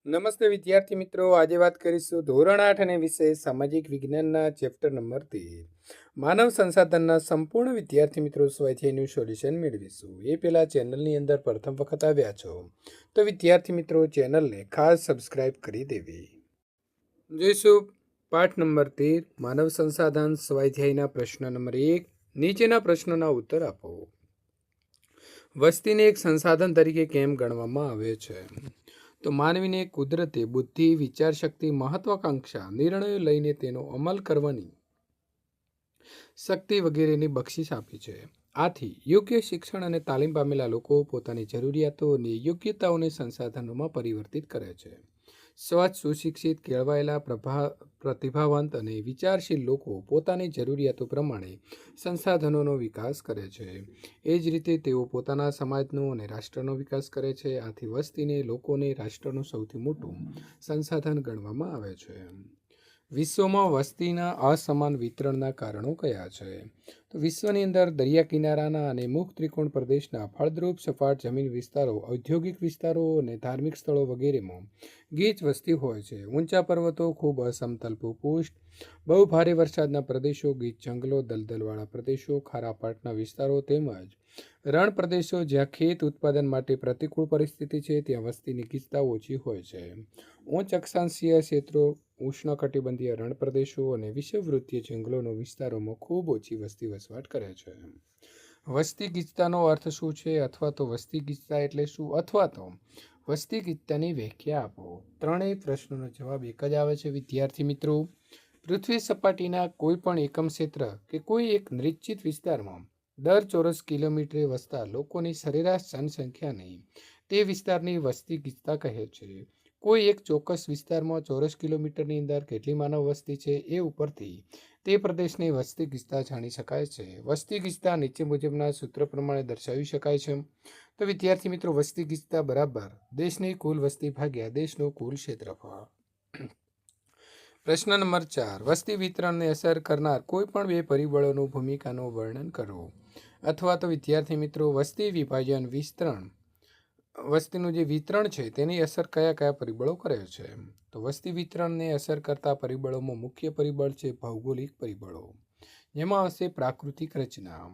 નમસ્તે વિદ્યાર્થી મિત્રો, આજે વાત કરીશું ધોરણ 8 અને વિષય સામાજિક વિજ્ઞાનના ચેપ્ટર નંબર 13 માનવ સંસાધનના સંપૂર્ણ વિદ્યાર્થી મિત્રો સ્વાધ્યાયનું સોલ્યુશન મેળવીશું. એ પહેલાં ચેનલની અંદર પ્રથમ વખત આવ્યા છો તો વિદ્યાર્થી મિત્રો ચેનલને ખાસ સબસ્ક્રાઇબ કરી દેવી. જોઈશું પાઠ નંબર 13 માનવ સંસાધન સ્વાધ્યાયના પ્રશ્ન નંબર 1. નીચેના પ્રશ્નોના ઉત્તર આપો. વસ્તીને એક સંસાધન તરીકે કેમ ગણવામાં આવે છે? તો માનવીને કુદરતે બુદ્ધિ, વિચારશક્તિ, મહત્વાકાંક્ષા, નિર્ણયો લઈને તેનો અમલ કરવાની શક્તિ વગેરેની બક્ષિસ આપી છે. આથી યોગ્ય શિક્ષણ અને તાલીમ પામેલા લોકો પોતાની જરૂરિયાતો અને યોગ્યતાઓને સંસાધનોમાં પરિવર્તિત કરે છે. સ્વચ્છ, સુશિક્ષિત, કેળવાયેલા, પ્રતિભાવંત અને વિચારશીલ લોકો પોતાની જરૂરિયાતો પ્રમાણે સંસાધનોનો વિકાસ કરે છે. એ જ રીતે તેઓ પોતાના સમાજનો અને રાષ્ટ્રનો વિકાસ કરે છે. આથી વસ્તીને લોકોને રાષ્ટ્રનું સૌથી મોટું સંસાધન ગણવામાં આવે છે. વિશ્વમાં વસ્તીના અસમાન વિતરણના કારણો કયા છે? તો વિશ્વની અંદર દરિયા કિનારાના અને મુખ ત્રિકોણ પ્રદેશના ફળદ્રુપ સપાટ જમીન વિસ્તારો, ઔદ્યોગિક વિસ્તારો અને ધાર્મિક સ્થળો વગેરેમાં ગીચ વસ્તી હોય છે. ઊંચા પર્વતો, ખૂબ અસમતલ ભૂપૃષ્ઠ, બહુ ભારે વરસાદના પ્રદેશો, ગીચ જંગલો, દલદલવાળા પ્રદેશો, ખારા પાટના વિસ્તારો તેમજ રણ પ્રદેશો જ્યાં ખેત ઉત્પાદન માટે પ્રતિકૂળ પરિસ્થિતિ છે ત્યાં વસ્તીની ગીચતા ઓછી હોય છે. ઉચ્ચ અક્ષાંશીય ક્ષેત્રો, ઉષ્ણકટિબંધીય રણ પ્રદેશો અને વિષુવવૃત્તીય જંગલોના વિસ્તારોમાં ખૂબ ઓછી વસ્તી વસવાટ કરે છે. વસ્તી ગીચતાનો અર્થ શું છે? અથવા તો વસ્તી ગીચતા એટલે શું? અથવા તો વસ્તી ગીચતાની વ્યાખ્યા આપો. ત્રણેય પ્રશ્નોનો જવાબ એક જ આવે છે વિદ્યાર્થી મિત્રો. પૃથ્વી સપાટીના કોઈ પણ એકમ ક્ષેત્ર કે કોઈ એક નિશ્ચિત વિસ્તારમાં દર ચોરસ કિલોમીટરે વસતા લોકોની સરેરાશ જનસંખ્યાને તે વિસ્તારની વસ્તી ગીચતા કહે છે. કોઈ એક ચોક્કસ વિસ્તારમાં ચોરસ કિલોમીટરની અંદર કેટલી માનવ વસ્તી છે એ ઉપરથી તે પ્રદેશની વસ્તી ગીચતા જાણી શકાય છે. વસ્તી ગીચતા નીચે મુજબના સૂત્ર પ્રમાણે દર્શાવી શકાય છે. તો વિદ્યાર્થી મિત્રો, વસ્તી ગીચતા બરાબર દેશની કુલ વસ્તી ભાગ્યા દેશનું કુલ ક્ષેત્રફળ. પ્રશ્ન નંબર 4. વસ્તી વિતરણને અસર કરનાર કોઈ પણ બે પરિબળોનું ભૂમિકાનું વર્ણન કરો. અથવા તો વિદ્યાર્થી મિત્રો, વસ્તી વિભાજન, વિસ્તરણ, વસ્તીનું જે વિતરણ છે તેની અસર કયા કયા પરિબળો કરે છે? તો વસ્તી વિતરણને અસર કરતા પરિબળોમાં મુખ્ય પરિબળ છે ભૌગોલિક પરિબળો, જેમાં આવશે પ્રાકૃતિક રચના.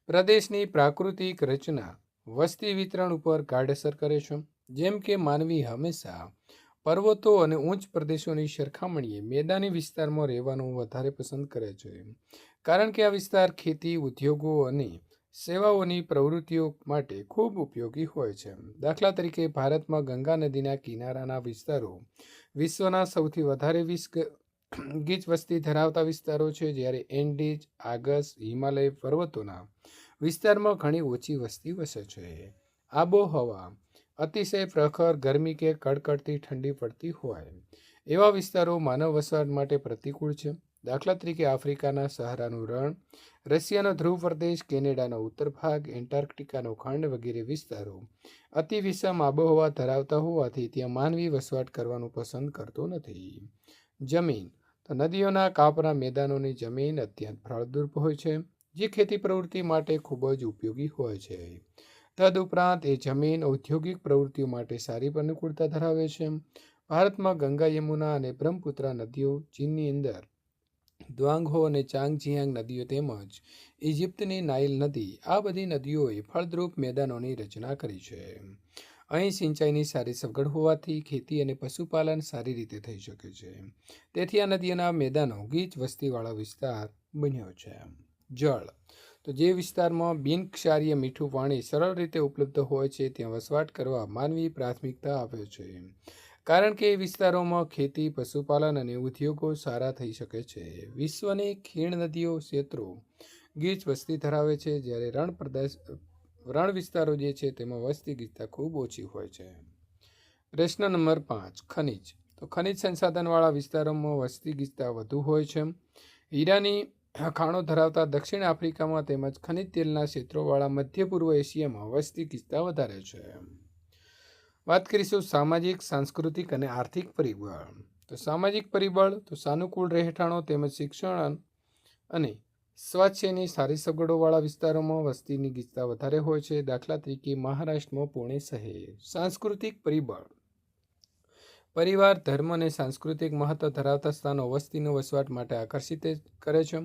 પ્રદેશની પ્રાકૃતિક રચના વસ્તી વિતરણ ઉપર ગાઢ અસર કરે છે. જેમ કે માનવી હંમેશા પર્વતો અને ઉચ્ચ પ્રદેશોની સરખામણીએ મેદાની વિસ્તારમાં રહેવાનું વધારે પસંદ કરે છે, કારણ કે આ વિસ્તાર ખેતી, ઉદ્યોગો અને સેવાઓની પ્રવૃત્તિઓ માટે ખૂબ ઉપયોગી હોય છે. દાખલા તરીકે ભારતમાં ગંગા નદીના કિનારાના વિસ્તારો વિશ્વના સૌથી વધારે ગીચ વસ્તી ધરાવતા વિસ્તારો છે, જ્યારે એન્ડીઝ, આગસ, હિમાલય પર્વતોના વિસ્તારમાં ઘણી ઓછી વસ્તી વસે છે. આબોહવા અતિશય પ્રખર ગરમી કે કડકડતી ઠંડી પડતી હોય એવા વિસ્તારો માનવ વસવાટ માટે પ્રતિકૂળ છે. દાખલા તરીકે આફ્રિકાના સહારાનું રણ, રશિયાનો ધ્રુવ પ્રદેશ, કેનેડાનો ઉત્તર ભાગ, એન્ટાર્કટિકાનો ખંડ વગેરે વિસ્તારો અતિ વિષમ આબોહવા ધરાવતા હોવાથી ત્યાં માનવી વસવાટ કરવાનું પસંદ કરતો નથી. જમીન તો નદીઓના કાંપના મેદાનોની જમીન અત્યંત ફળદ્રુપ હોય છે, જે ખેતી પ્રવૃત્તિ માટે ખૂબ જ ઉપયોગી હોય છે. તદુપરાંત એ જમીન ઔદ્યોગિક પ્રવૃત્તિઓ માટે સારી અનુકૂળતા ધરાવે છે. ભારતમાં ગંગા, યમુના અને બ્રહ્મપુત્રા નદીઓ, ચીનની અંદર દ્વાંગહો અને ચાંગજિયાંગ નદીઓ તેમજ ઇજિપ્તની નાઇલ નદી, આ બધી નદીઓએ ફળદ્રુપ મેદાનોની રચના કરી છે. અહીં સિંચાઈની સારી સગવડ હોવાથી ખેતી અને પશુપાલન સારી રીતે થઈ શકે છે. તેથી આ નદીઓના મેદાનો ગીચ વસ્તીવાળા વિસ્તાર બન્યો છે. જળ તો જે વિસ્તારમાં બિનક્ષારીય મીઠું પાણી સરળ રીતે ઉપલબ્ધ હોય છે ત્યાં વસવાટ કરવા માનવી પ્રાથમિકતા આપે છે, કારણ કે એ વિસ્તારોમાં ખેતી, પશુપાલન અને ઉદ્યોગો સારા થઈ શકે છે. વિશ્વની ખીણ નદીઓ ક્ષેત્રો ગીચ વસ્તી ધરાવે છે, જ્યારે રણ વિસ્તારો જે છે તેમાં વસ્તી ગીચતા ખૂબ ઓછી હોય છે. પ્રશ્ન નંબર 5. ખનિજ તો ખનિજ સંસાધનવાળા વિસ્તારોમાં વસ્તી ગીચતા વધુ હોય છે. હીરાની ખાણો ધરાવતા દક્ષિણ આફ્રિકામાં તેમજ ખનિજ તેલના ક્ષેત્રોવાળા મધ્ય પૂર્વ એશિયામાં વસ્તી ગીચતા વધારે છે. વાત કરીશું સામાજિક, સાંસ્કૃતિક અને આર્થિક પરિબળ. તો સામાજિક પરિબળ તો સાનુકૂળ રહેઠાણો તેમજ શિક્ષણ અને સ્વાસ્થ્યની સારી સગવડોવાળા વિસ્તારોમાં વસ્તીની ગીચતા વધારે હોય છે. દાખલા તરીકે મહારાષ્ટ્રમાં પુણે શહેર. સાંસ્કૃતિક પરિબળ પરિવાર, ધર્મ અને સાંસ્કૃતિક મહત્વ ધરાવતા સ્થાનો વસ્તીનો વસવાટ માટે આકર્ષિત કરે છે.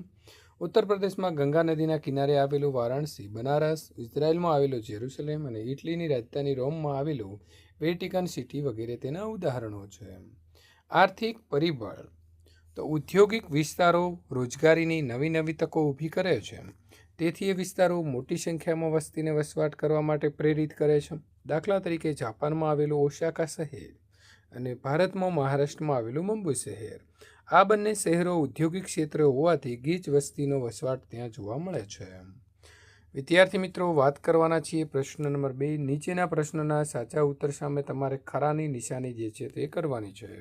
ઉત્તર પ્રદેશમાં ગંગા નદીના કિનારે આવેલું વારાણસી, બનારસ, ઇઝરાયલમાં આવેલું જેરુસલેમ અને ઇટલીની રાજધાની રોમમાં આવેલું વેટિકન સિટી વગેરે તેના ઉદાહરણો છે. આર્થિક પરિબળ તો ઔદ્યોગિક વિસ્તારો રોજગારીની નવી નવી તકો ઊભી કરે છે. તેથી એ વિસ્તારો મોટી સંખ્યામાં વસ્તીને વસવાટ કરવા માટે પ્રેરિત કરે છે. દાખલા તરીકે જાપાનમાં આવેલું ઓસાકા શહેર અને ભારતમાં મહારાષ્ટ્રમાં આવેલું મુંબઈ શહેર. આ બંને શહેરો ઔદ્યોગિક ક્ષેત્ર હોવાથી ગીચ વસ્તીનો વસવાટ ત્યાં જોવા મળે છે. વિદ્યાર્થી મિત્રો, વાત કરવાના છીએ પ્રશ્ન નંબર 2. નીચેના પ્રશ્નના સાચા ઉત્તર સામે તમારે ખરાની નિશાની જે છે તે કરવાની છે.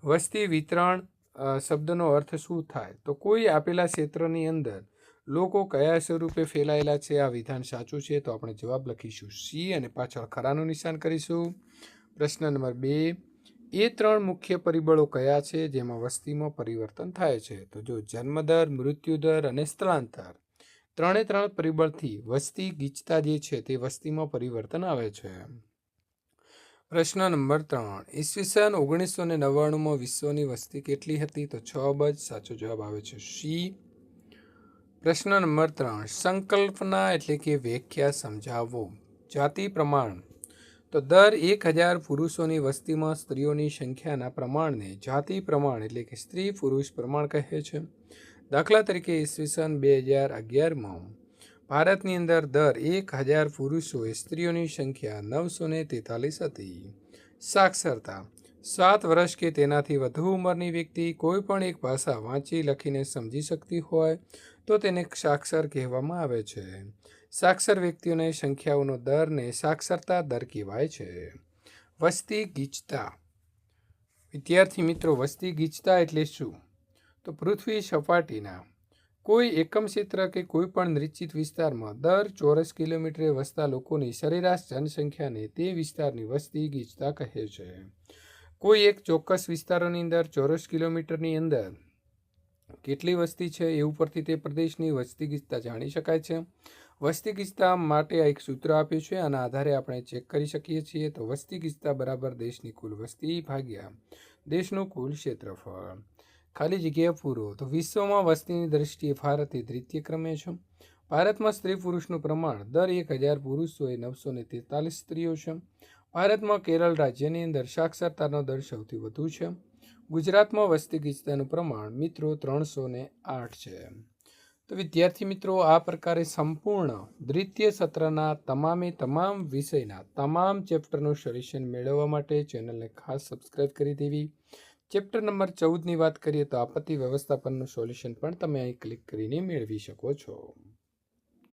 વસ્તી વિતરણ શબ્દનો અર્થ શું થાય? તો કોઈ આપેલા ક્ષેત્રની અંદર લોકો કયા સ્વરૂપે ફેલાયેલા છે આ વિધાન સાચું છે, તો આપણે જવાબ લખીશું સી અને પાછળ ખરાનું નિશાન કરીશું. પ્રશ્ન નંબર 2. એ 3 મુખ્ય પરિબળો કયા છે જેમાં વસ્તીમાં પરિવર્તન થાય છે? તો જો જન્મદર, મૃત્યુદર અને સ્થળાંતર, 3 પરિબળથી વસ્તી ગીચતા જે છે તે વસ્તીમાં પરિવર્તન આવે છે. પ્રશ્ન નંબર 3. ઈસવીસન 1999માં વિશ્વની વસ્તી કેટલી હતી? તો 6 અબજ. સાચો જવાબ આવે છે સી. પ્રશ્ન નંબર 3. સંકલ્પના એટલે કે વ્યાખ્યા સમજાવો. જાતિ પ્રમાણ તો દર 1000 પુરુષોની વસ્તીમાં સ્ત્રીઓની સંખ્યાના પ્રમાણને જાતિ પ્રમાણ એટલે કે સ્ત્રી પુરુષ પ્રમાણ કહે છે. દાખલા તરીકે ઈસવીસન 2011માં ભારતની અંદર દર 1000 પુરુષોએ સ્ત્રીઓની સંખ્યા 943 હતી. સાક્ષરતા 7 વર્ષ કે તેનાથી વધુ ઉંમરની વ્યક્તિ કોઈ પણ એક ભાષા વાંચી લખીને સમજી શકતી હોય તો તેને સાક્ષર કહેવામાં આવે છે. સાક્ષર વ્યક્તિઓની સંખ્યાઓનો દરને સાક્ષરતા દર કહેવાય છે. વસ્તી ગીચતા. વિદ્યાર્થી મિત્રો, વસ્તી ગીચતા એટલે શું? તો પૃથ્વી સપાટીના કોઈ એકમ ક્ષેત્ર કે કોઈ પણ નિશ્ચિત વિસ્તારમાં દર ચોરસ કિલોમીટરે વસતા લોકોની સરેરાશ જનસંખ્યાને તે વિસ્તારની વસ્તી ગીચતા કહે છે. કોઈ એક ચોક્કસ વિસ્તારોની અંદર ચોરસ કિલોમીટરની અંદર કેટલી વસ્તી છે એ ઉપરથી તે પ્રદેશની વસ્તી ગીચતા જાણી શકાય છે. વસ્તી ગીચતા માટે એક સૂત્ર આપ્યું છે, આના આધારે આપણે ચેક કરી શકીએ છીએ. તો વસ્તી ગીચતા બરાબર દેશની કુલ વસ્તી ભાગ્યા દેશનું કુલ ક્ષેત્રફળ. ખાલી જગ્યા પૂરો. તો વિશ્વમાં વસ્તીની દ્રષ્ટિએ ભારત એ દ્વિતીય ક્રમે છે. ભારતમાં સ્ત્રી પુરુષનું પ્રમાણ દર 1000 પુરુષોએ 943 સ્ત્રીઓ છે. ભારતમાં કેરળ રાજ્યની અંદર સાક્ષરતાનો દર સૌથી વધુ છે. ગુજરાતમાં વસ્તી ગીચતાનું પ્રમાણ મિત્રો 308 છે. તો વિદ્યાર્થી મિત્રો, આ પ્રકારે સંપૂર્ણ દ્વિતીય સત્રના તમામ વિષયના તમામ ચેપ્ટરનું સોલ્યુશન મેળવવા માટે ચેનલને ખાસ સબસ્ક્રાઈબ કરી દેવી. ચેપ્ટર નંબર 14ની વાત કરીએ તો આપત્તિ વ્યવસ્થાપનનું સોલ્યુશન પણ તમે અહીં ક્લિક કરીને મેળવી શકો છો.